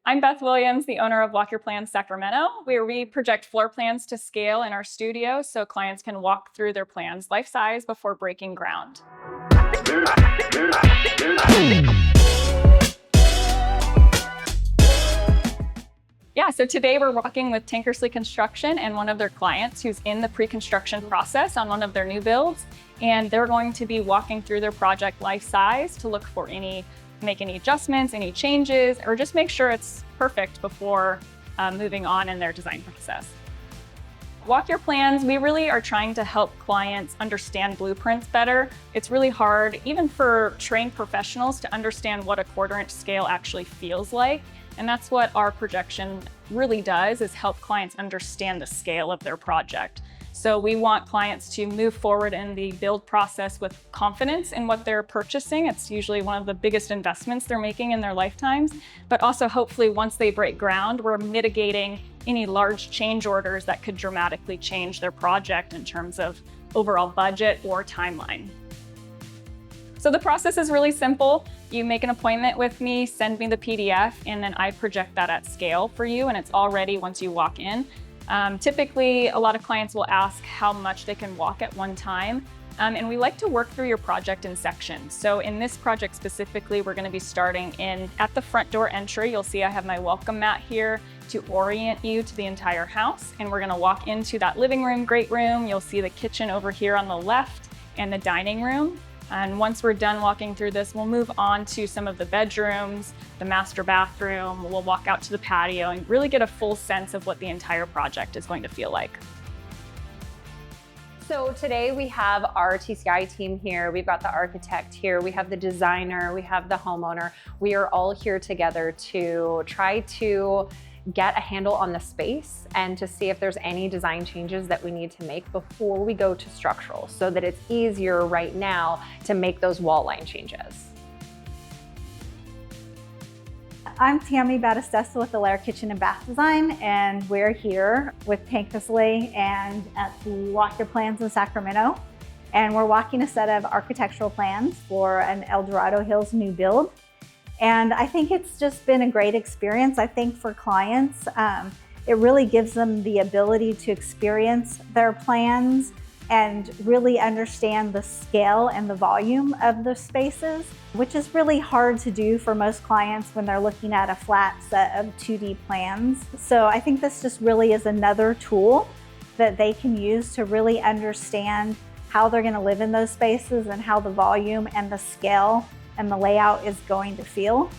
I'm Beth Williams, the owner of Walk Your Plans Sacramento, where we project floor plans to scale in our studio so clients can walk through their plans life-size before breaking ground. Yeah, so today we're walking with Tankersley Construction and one of their clients who's in the pre-construction process on one of their new builds. And they're going to be walking through their project life-size to look for make any adjustments, any changes, or just make sure it's perfect before moving on in their design process. Walk Your Plans, we really are trying to help clients understand blueprints better. It's really hard, even for trained professionals, to understand what a 1/4-inch scale actually feels like. And that's what our projection really does, is help clients understand the scale of their project. So we want clients to move forward in the build process with confidence in what they're purchasing. It's usually one of the biggest investments they're making in their lifetimes, but also hopefully once they break ground, we're mitigating any large change orders that could dramatically change their project in terms of overall budget or timeline. So the process is really simple. You make an appointment with me, send me the PDF, and then I project that at scale for you, and it's all ready once you walk in. Typically, a lot of clients will ask how much they can walk at one time, and we like to work through your project in sections. So in this project specifically, we're going to be starting at the front door entry. You'll see I have my welcome mat here to orient you to the entire house, and we're going to walk into that living room, great room. You'll see the kitchen over here on the left and the dining room. And once we're done walking through this, we'll move on to some of the bedrooms, the master bathroom. We'll walk out to the patio and really get a full sense of what the entire project is going to feel like. So today we have our TCI team here. We've got the architect here. We have the designer. We have the homeowner. We are all here together to try to get a handle on the space and to see if there's any design changes that we need to make before we go to structural, so that it's easier right now to make those wall line changes. I'm Tammy Battistessa with Alaire Kitchen and Bath Design, and we're here with Tankersley and at the Walk Your Plans in Sacramento. And we're walking a set of architectural plans for an El Dorado Hills new build. And I think it's just been a great experience. I think for clients, it really gives them the ability to experience their plans and really understand the scale and the volume of the spaces, which is really hard to do for most clients when they're looking at a flat set of 2D plans. So I think this just really is another tool that they can use to really understand how they're going to live in those spaces and how the volume and the scale and the layout is going to feel.